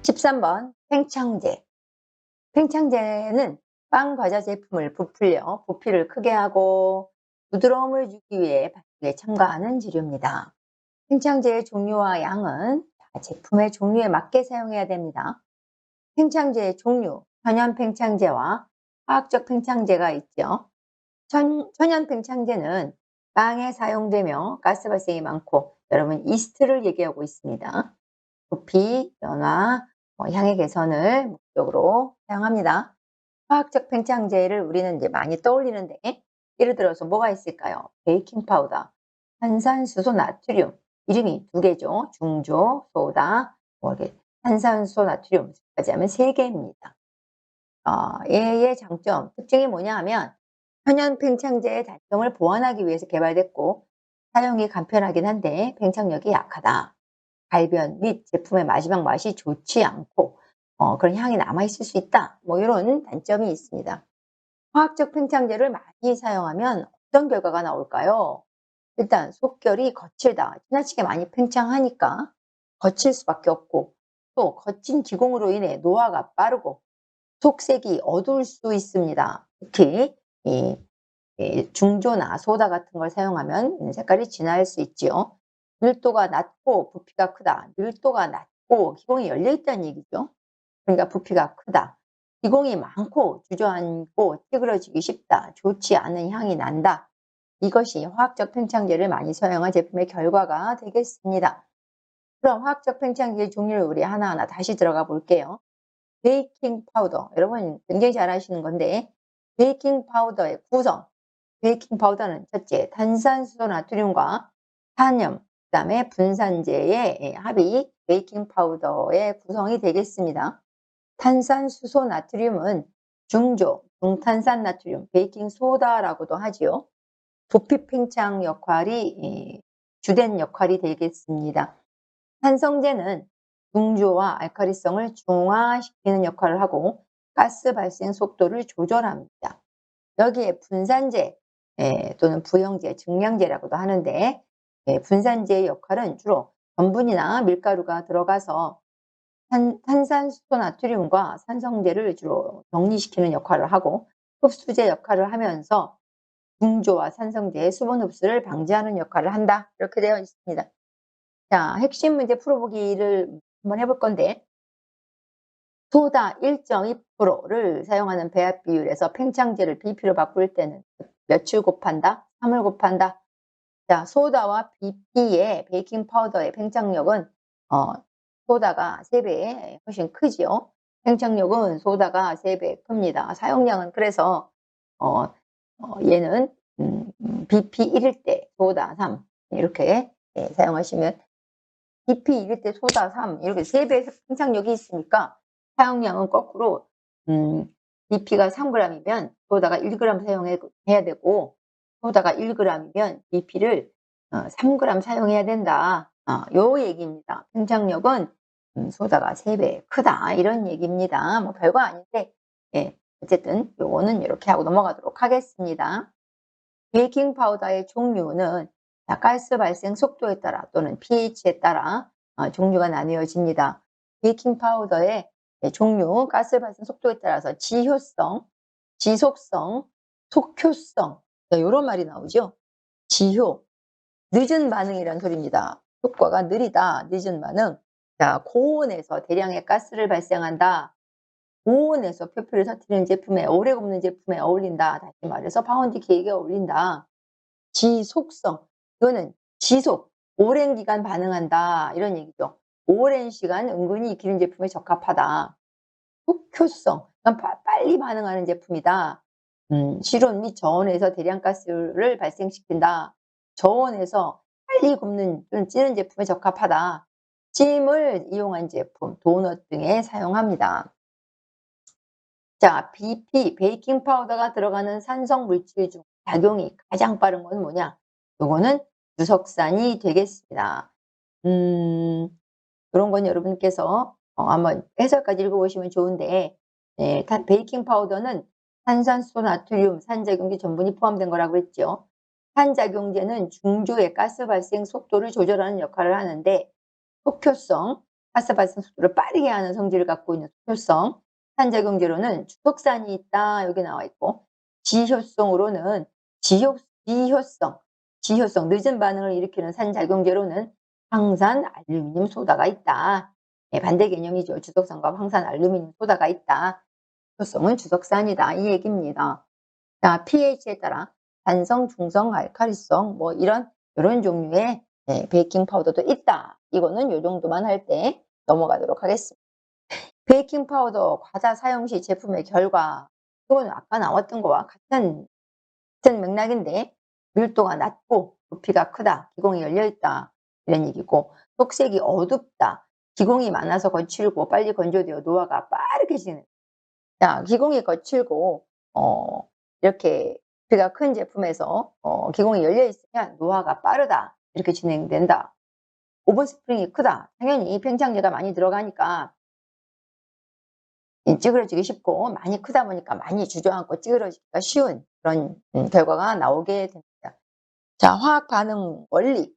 13번 팽창제. 팽창제는 빵 과자 제품을 부풀려 부피를 크게 하고 부드러움을 주기 위해 반죽에 첨가하는 재료입니다. 팽창제의 종류와 양은 제품의 종류에 맞게 사용해야 됩니다. 팽창제의 종류, 천연 팽창제와 화학적 팽창제가 있죠. 천연 팽창제는 빵에 사용되며 가스 발생이 많고, 여러분 이스트를 얘기하고 있습니다. 부피, 연화, 향의 개선을 목적으로 사용합니다. 화학적 팽창제를 우리는 이제 많이 떠올리는데, 예를 들어서 뭐가 있을까요? 베이킹 파우더, 탄산수소 나트륨, 이름이 두 개죠. 중조, 소다, 이렇게 탄산수소 나트륨까지 하면 세 개입니다. 얘의 장점, 특징이 뭐냐 하면 천연 팽창제의 단점을 보완하기 위해서 개발됐고, 사용이 간편하긴 한데 팽창력이 약하다. 발변 및 제품의 마지막 맛이 좋지 않고 그런 향이 남아있을 수 있다. 이런 단점이 있습니다. 화학적 팽창제를 많이 사용하면 어떤 결과가 나올까요? 일단 속결이 거칠다. 지나치게 많이 팽창하니까 거칠 수밖에 없고, 또 거친 기공으로 인해 노화가 빠르고 속색이 어두울 수 있습니다. 특히 중조나 소다 같은 걸 사용하면 색깔이 진할 수 있지요. 밀도가 낮고 부피가 크다. 밀도가 낮고 기공이 열려 있다는 얘기죠. 그러니까 부피가 크다. 기공이 많고 주저앉고 찌그러지기 쉽다. 좋지 않은 향이 난다. 이것이 화학적 팽창제를 많이 사용한 제품의 결과가 되겠습니다. 그럼 화학적 팽창제의 종류를 우리 하나하나 다시 들어가 볼게요. 베이킹 파우더. 여러분 굉장히 잘 아시는 건데, 베이킹 파우더의 구성. 베이킹 파우더는 첫째, 탄산수소 나트륨과 탄염, 그다음에 분산제의 합이 베이킹 파우더의 구성이 되겠습니다. 탄산수소 나트륨은 중조, 중탄산 나트륨, 베이킹 소다라고도 하지요. 부피 팽창 역할이 주된 역할이 되겠습니다. 산성제는 중조와 알카리성을 중화시키는 역할을 하고 가스 발생 속도를 조절합니다. 여기에 분산제 또는 부영제, 증량제라고도 하는데, 분산제의 역할은 주로 전분이나 밀가루가 들어가서 탄산수소 나트륨과 산성제를 주로 정리시키는 역할을 하고, 흡수제 역할을 하면서 중조와 산성제의 수분 흡수를 방지하는 역할을 한다. 이렇게 되어 있습니다. 자, 핵심 문제 풀어보기를 한번 해볼 건데, 소다 1.2%를 사용하는 배합 비율에서 팽창제를 BP로 바꿀 때는 몇을 곱한다? 3을 곱한다. 자, 소다와 BP의 베이킹 파우더의 팽창력은 소다가 3배 훨씬 크지요. 팽창력은 소다가 3배 큽니다. 사용량은 그래서 얘는 BP 1일 때 소다 3 이렇게 사용하시면, BP 1일 때 소다 3 이렇게 3배의 팽창력이 있으니까 사용량은 거꾸로 BP가 3g이면 소다가 1g 사용해야 되고, 소다가 1g이면 BP를 3g 사용해야 된다. 요 얘기입니다. 팽창력은 소다가 3배 크다 이런 얘기입니다. 뭐 별거 아닌데, 어쨌든 요거는 이렇게 하고 넘어가도록 하겠습니다. 베이킹 파우더의 종류는 가스 발생 속도에 따라 또는 pH에 따라 종류가 나뉘어집니다. 베이킹 파우더의 종류, 가스 발생 속도에 따라서 지효성, 지속성, 속효성, 이런 말이 나오죠. 지효, 늦은 반응이란 소리입니다. 효과가 느리다, 늦은 반응. 자, 고온에서 대량의 가스를 발생한다. 고온에서 표피를 터뜨리는 제품에, 오래 굽는 제품에 어울린다. 다시 말해서 파운드 케이크에 어울린다. 지속성, 이거는 지속, 오랜 기간 반응한다 이런 얘기죠. 오랜 시간 은근히 기름 제품에 적합하다. 속효성, 빨리 반응하는 제품이다. 실온 및 저온에서 대량 가스를 발생시킨다. 저온에서 빨리 굽는 좀 찌는 제품에 적합하다. 찜을 이용한 제품, 도넛 등에 사용합니다. 자, BP, 베이킹 파우더가 들어가는 산성 물질 중 작용이 가장 빠른 건 뭐냐? 요거는 유석산이 되겠습니다. 이런 건 여러분께서 한번 해설까지 읽어보시면 좋은데, 베이킹 파우더는 탄산수소 나트륨, 산작용제 전분이 포함된 거라고 했죠. 산작용제는 중조의 가스 발생 속도를 조절하는 역할을 하는데, 속효성, 가스 발생 속도를 빠르게 하는 성질을 갖고 있는 효성. 산작용제로는 주석산이 있다. 여기 나와 있고, 지효성으로는 지효성, 늦은 반응을 일으키는 산작용제로는 황산 알루미늄 소다가 있다. 네, 반대 개념이죠. 주석산과 황산 알루미늄 소다가 있다. 효성은 주석산이다. 이 얘기입니다. 자, pH에 따라 단성, 중성, 알칼리성 뭐 이런 종류의 베이킹 파우더도 있다. 이거는 요 정도만 할 때 넘어가도록 하겠습니다. 베이킹 파우더 과자 사용 시 제품의 결과. 이건 아까 나왔던 거와 같은 맥락인데, 밀도가 낮고 부피가 크다. 기공이 열려 있다. 이런 얘기고, 속색이 어둡다. 기공이 많아서 거칠고 빨리 건조되어 노화가 빠르게 진행. 자, 기공이 거칠고 이렇게 부피가 큰 제품에서 기공이 열려 있으면 노화가 빠르다. 이렇게 진행된다. 오븐 스프링이 크다. 당연히 팽창제가 많이 들어가니까 찌그러지기 쉽고, 많이 크다 보니까 많이 주저앉고 찌그러지기가 쉬운 그런 결과가 나오게 됩니다. 자, 화학 반응 원리.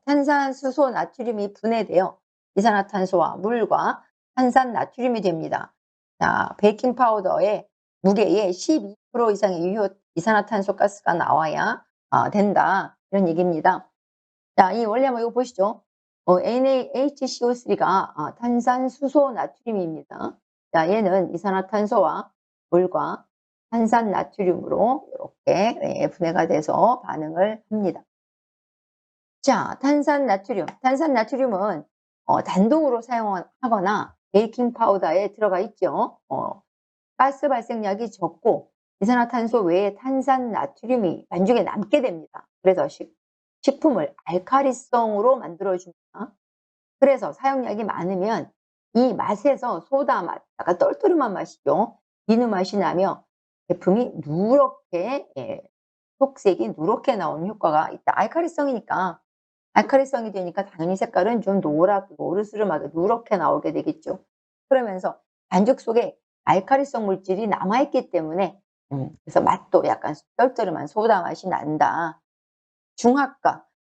탄산수소 나트륨이 분해되어 이산화탄소와 물과 탄산 나트륨이 됩니다. 자, 베이킹 파우더의 무게의 12% 이상의 유효 이산화탄소 가스가 나와야 된다. 이런 얘기입니다. 자, 이 원리 한번 이거 보시죠. NaHCO3가 탄산수소 나트륨입니다. 자, 얘는 이산화탄소와 물과 탄산 나트륨으로 이렇게 분해가 돼서 반응을 합니다. 자, 탄산 나트륨은 단독으로 사용하거나 베이킹 파우더에 들어가 있죠. 가스 발생량이 적고 이산화탄소 외에 탄산 나트륨이 반죽에 남게 됩니다. 그래서 식품을 알카리성으로 만들어줍니다. 그래서 사용량이 많으면 이 맛에서 소다 맛, 약간 떨떠름한 맛이죠. 비누 맛이 나며 제품이 누렇게, 속색이 누렇게 나오는 효과가 있다. 알카리성이 되니까 당연히 색깔은 좀 노르스름하게 누렇게 나오게 되겠죠. 그러면서 반죽 속에 알카리성 물질이 남아있기 때문에 그래서 맛도 약간 떨떠름한 소다 맛이 난다.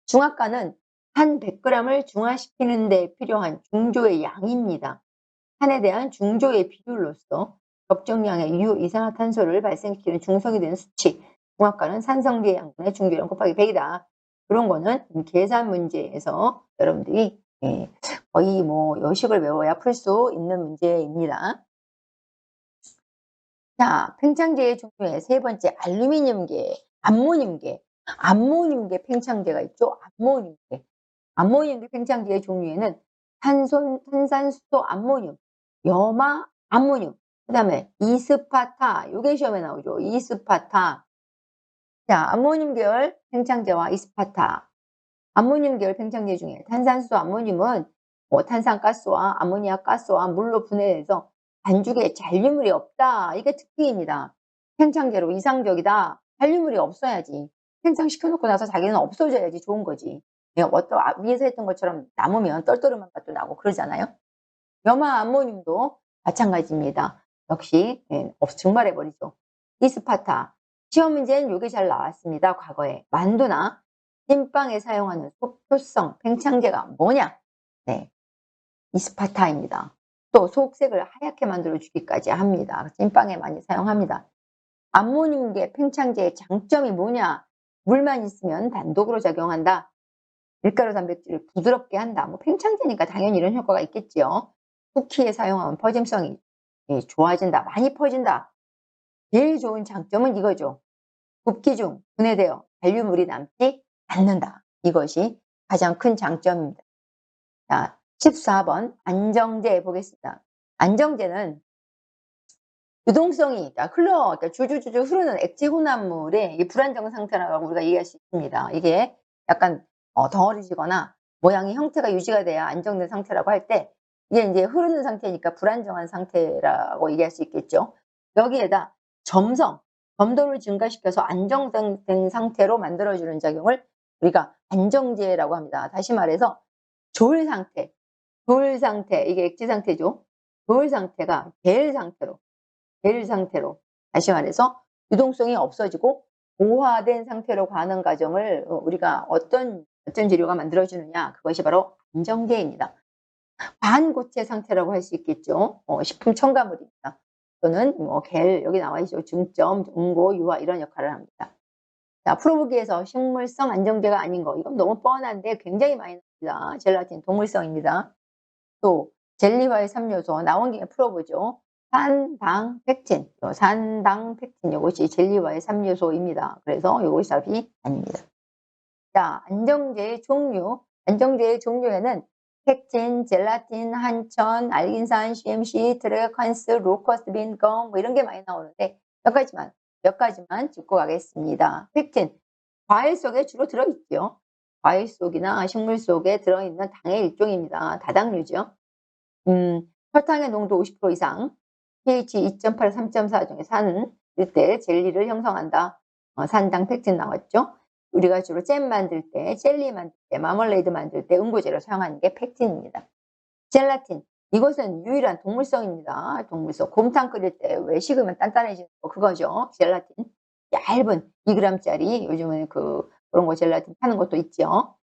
중화가는 한 100g을 중화시키는 데 필요한 중조의 양입니다. 한에 대한 중조의 비율로서 적정량의 유효 이산화탄소를 발생시키는 중성이 되는 수치. 중화가는 산성비의 양분의 중조량 곱하기 100이다. 그런 거는 계산 문제에서 여러분들이 거의 뭐 요식을 외워야 풀 수 있는 문제입니다. 자, 팽창제의 종류의 세 번째, 암모늄계 팽창제가 있죠. 암모늄계 팽창제의 종류에는 탄산수소 암모늄, 염화 암모늄, 그 다음에 이스파타, 요게 시험에 나오죠. 이스파타. 자, 암모늄 계열 팽창제와 이스파타. 암모늄 계열 팽창제 중에 탄산수소 암모늄은 탄산가스와 아모니아 가스와 물로 분해해서 반죽에 잔류물이 없다. 이게 특징입니다. 팽창제로 이상적이다. 잔류물이 없어야지. 팽창시켜놓고 나서 자기는 없어져야지 좋은 거지. 위에서 했던 것처럼 남으면 떨떠름한 맛도 나고 그러잖아요. 염화 암모늄도 마찬가지입니다. 역시 증발해버리죠. 이스파타. 시험 문제는 이게 잘 나왔습니다. 과거에. 만두나 찐빵에 사용하는 속효성 팽창제가 뭐냐? 네, 이스파타입니다. 또 속색을 하얗게 만들어 주기까지 합니다. 찐빵에 많이 사용합니다. 암모늄계 팽창제의 장점이 뭐냐? 물만 있으면 단독으로 작용한다. 밀가루 단백질을 부드럽게 한다. 뭐 팽창제니까 당연히 이런 효과가 있겠지요. 쿠키에 사용하면 퍼짐성이 좋아진다. 많이 퍼진다. 제일 좋은 장점은 이거죠. 굽기 중 분해되어 잔류물이 남지 않는다. 이것이 가장 큰 장점입니다. 자, 14번 안정제 보겠습니다. 안정제는 유동성이 그러니까 주주주주 흐르는 액체 혼합물의 불안정 상태라고 우리가 얘기할 수 있습니다. 이게 약간 덩어리지거나 모양이 형태가 유지가 돼야 안정된 상태라고 할 때, 이게 이제 흐르는 상태니까 불안정한 상태라고 얘기할 수 있겠죠. 여기에다 점도를 증가시켜서 안정된 상태로 만들어주는 작용을 우리가 안정제라고 합니다. 다시 말해서 조일 상태, 이게 액체 상태죠. 조일 상태가 겔 상태로 다시 말해서 유동성이 없어지고 고화된 상태로 가는 과정을 우리가 어떤 재료가 만들어주느냐, 그것이 바로 안정제입니다. 반고체 상태라고 할 수 있겠죠. 식품 첨가물입니다. 또는 뭐 여기 나와 있죠. 중점, 응고, 유화 이런 역할을 합니다. 자, 풀어보기에서 식물성 안정제가 아닌 거. 이건 너무 뻔한데 굉장히 많이 나옵니다. 젤라틴 동물성입니다. 또 젤리와의 3요소 나온 김에 풀어보죠. 산, 당, 팩틴. 산, 당, 팩틴 이것이 젤리와의 3요소입니다. 그래서 이것이 답이 아닙니다. 자, 안정제의 종류. 안정제의 종류에는 팩틴, 젤라틴, 한천, 알긴산, CMC, 트레칸스, 로커스빈, 껌 뭐 이런 게 많이 나오는데 몇 가지만 짚고 가겠습니다. 팩틴, 과일 속에 주로 들어있죠. 과일 속이나 식물 속에 들어있는 당의 일종입니다. 다당류죠. 설탕의 농도 50% 이상, pH 2.8, 3.4 중에 산일 때 젤리를 형성한다. 산당 팩틴 나왔죠. 우리가 주로 잼 만들 때, 젤리 만들 때, 마멀레이드 만들 때 응고제로 사용하는 게 팩틴입니다. 젤라틴, 이것은 유일한 동물성입니다. 동물성. 곰탕 끓일 때 왜 식으면 단단해지는 거 그거죠. 젤라틴. 얇은 2g짜리 요즘은 그런 거 젤라틴 파는 것도 있죠.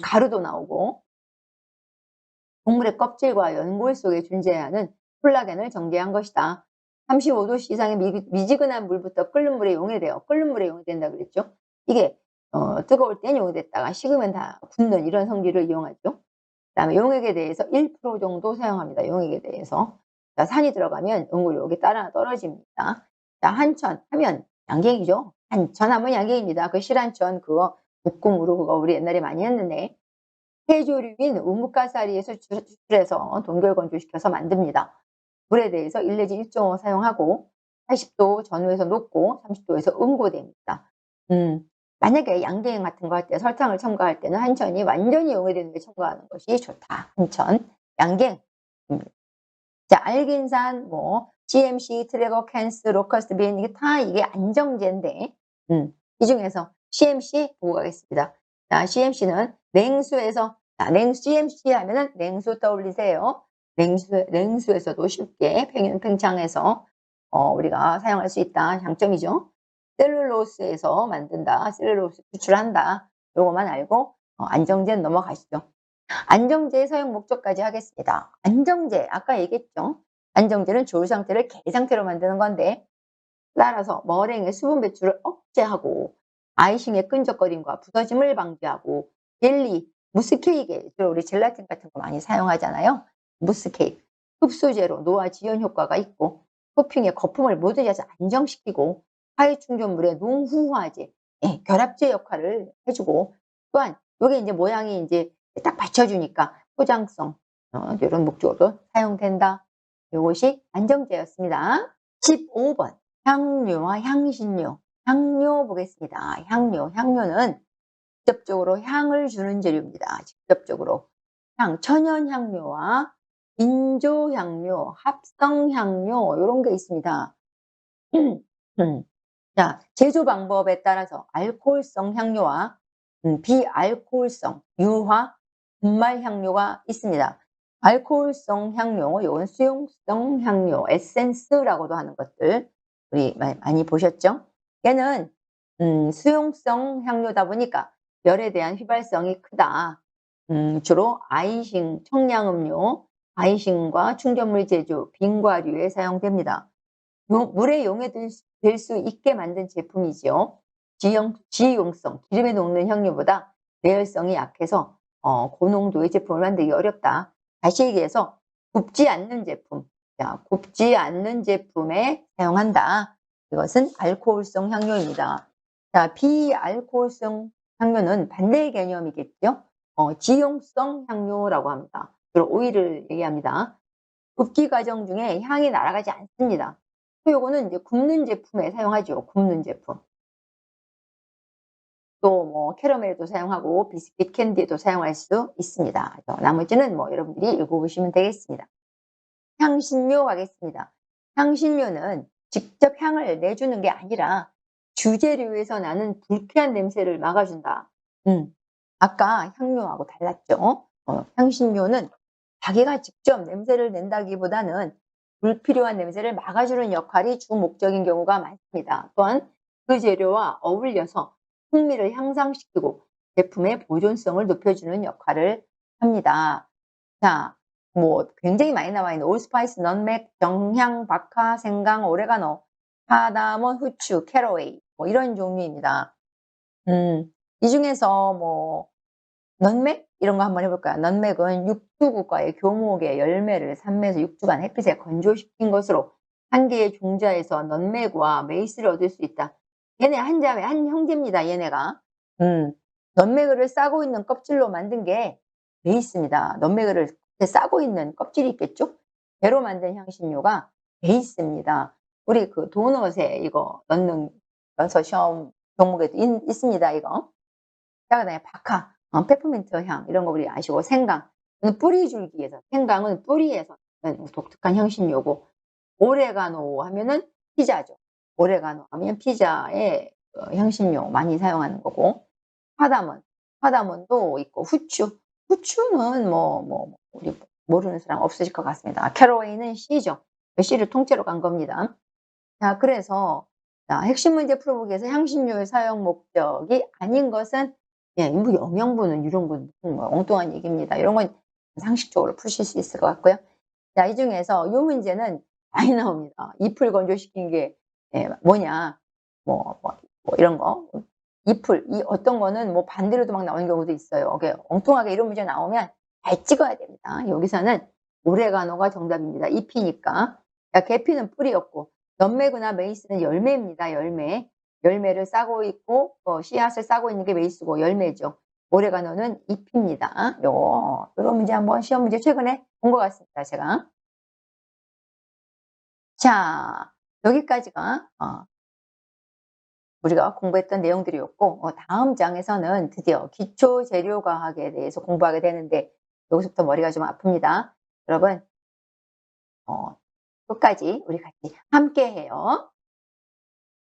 가루도 나오고 동물의 껍질과 연골 속에 존재하는 콜라겐을 정제한 것이다. 35도 이상의 미지근한 물부터 끓는 물에 용해돼요. 끓는 물에 용해된다 그랬죠. 이게 뜨거울 땐 용해됐다가 식으면 다 굳는 이런 성질을 이용하죠. 그다음에 용액에 대해서 1% 정도 사용합니다. 용액에 대해서. 자, 산이 들어가면 응고력이 따라 떨어집니다. 자, 한천 하면 양갱이죠. 한천 하면 양갱입니다. 그 실한천 그거 북궁으로 그거 우리 옛날에 많이 했는데 해조류인 우뭇가사리에서 추출해서 동결건조시켜서 만듭니다. 물에 대해서 1 내지 1.5 사용하고 80도 전후에서 녹고 30도에서 응고됩니다. 만약에 양갱 같은 거 할 때 설탕을 첨가할 때는 한천이 완전히 용해되는 게 첨가하는 것이 좋다. 한천, 양갱. 자, 알긴산, 뭐 GMC, 트레거캔스, 로커스빈 이게 안정제인데 이 중에서 CMC 보고 가겠습니다. 자, CMC는 냉수에서 CMC 하면은 냉수 떠올리세요. 냉수에서도 쉽게 팽창해서 우리가 사용할 수 있다. 장점이죠. 셀룰로스에서 만든다. 셀룰로스 추출한다. 요거만 알고 안정제는 넘어가시죠. 안정제의 사용 목적까지 하겠습니다. 안정제, 아까 얘기했죠. 안정제는 조류 상태를 개 상태로 만드는 건데 따라서 머랭의 수분 배출을 억제하고 아이싱의 끈적거림과 부서짐을 방지하고 젤리, 무스 케이크에 주로 우리 젤라틴 같은 거 많이 사용하잖아요. 무스 케이크, 흡수제로 노화 지연 효과가 있고 토핑의 거품을 모두에서 안정시키고 하위 충전물의 농후화제, 결합제 역할을 해주고 또한 이게 이제 모양이 이제 딱 받쳐주니까 포장성 이런 목적으로 사용된다. 이것이 안정제였습니다. 15번 향료와 향신료. 향료 보겠습니다. 향료는 직접적으로 향을 주는 재료입니다. 직접적으로 천연향료와 인조향료, 합성향료 이런 게 있습니다. 자, 제조 방법에 따라서 알코올성 향료와 비알코올성, 유화, 분말 향료가 있습니다. 알코올성 향료, 이건 수용성 향료, 에센스라고도 하는 것들 우리 많이 보셨죠? 얘는 수용성 향료다 보니까 열에 대한 휘발성이 크다. 주로 아이싱, 청량음료, 아이싱과 충전물 제조, 빙과류에 사용됩니다. 물에 용해될 수 있게 만든 제품이지요. 지용성, 기름에 녹는 향료보다 내열성이 약해서 고농도의 제품을 만들기 어렵다. 다시 얘기해서 굽지 않는 제품, 자, 굽지 않는 제품에 사용한다. 이것은 알코올성 향료입니다. 자, 비알코올성 향료는 반대의 개념이겠죠. 지용성 향료라고 합니다. 주로 오일을 얘기합니다. 굽기 과정 중에 향이 날아가지 않습니다. 요거는 이제 굽는 제품에 사용하죠. 굽는 제품. 또 뭐 캐러멜에도 사용하고 비스킷 캔디에도 사용할 수 있습니다. 나머지는 뭐 여러분들이 읽어보시면 되겠습니다. 향신료 가겠습니다. 향신료는 직접 향을 내주는 게 아니라 주재료에서 나는 불쾌한 냄새를 막아준다. 아까 향료하고 달랐죠. 향신료는 자기가 직접 냄새를 낸다기보다는 불필요한 냄새를 막아주는 역할이 주 목적인 경우가 많습니다. 또한 그 재료와 어울려서 풍미를 향상시키고 제품의 보존성을 높여주는 역할을 합니다. 자, 뭐 굉장히 많이 나와 있는 올스파이스, 넌맥, 정향, 박하, 생강, 오레가노, 카다몬, 후추, 캐러웨이 뭐 이런 종류입니다. 이 중에서 뭐 넌맥 이런 거 한번 해 볼까요? 넌맥은 육주국과의 교목의 열매를 산매에서 6주간 햇빛에 건조시킨 것으로 한 개의 종자에서 넌맥과 메이스를 얻을 수 있다. 얘네 한 자매, 한 형제입니다, 얘네가. 넌맥을 싸고 있는 껍질로 만든 게 베이스입니다. 넌맥을 싸고 있는 껍질이 있겠죠? 배로 만든 향신료가 베이스입니다. 우리 그 도넛에 이거 넣어서 시험 종목에도 있습니다, 이거. 그다음에 박하, 페퍼민트 향 이런 거 우리 아시고 생강, 이거는 뿌리 줄기에서 생강은 뿌리에서 나는 독특한 향신료고 오레가노 하면은 피자죠. 오레가노 하면 피자에 향신료 많이 사용하는 거고 카다몬도 있고 후추는 우리 모르는 사람 없으실 것 같습니다. 캐러웨이는 C죠. C를 통째로 간 겁니다. 자 그래서 자 핵심 문제 풀어보기 위해서 향신료의 사용 목적이 아닌 것은 예 뭐 영양분은 유령분 뭐 엉뚱한 얘기입니다. 이런 건 상식적으로 푸실 수 있을 것 같고요. 자 이 중에서 요 문제는 많이 나옵니다. 잎을 건조시킨 게 예 뭐냐 뭐 이런 거. 잎을 이 어떤 거는 뭐 반대로도 막 나오는 경우도 있어요. 이게 엉뚱하게 이런 문제 나오면 잘 찍어야 됩니다. 여기서는 오레가노가 정답입니다. 잎이니까. 자 계피는 뿌리였고 넌메그나 메이스는 열매입니다. 열매. 열매를 싸고 있고 씨앗을 싸고 있는 게 메이스고 열매죠. 오레가노는 잎입니다. 요런 문제 한번 시험 문제 최근에 본 것 같습니다. 제가. 자 여기까지가 우리가 공부했던 내용들이었고 다음 장에서는 드디어 기초 재료과학에 대해서 공부하게 되는데 여기서부터 머리가 좀 아픕니다. 여러분 끝까지 우리 같이 함께 해요.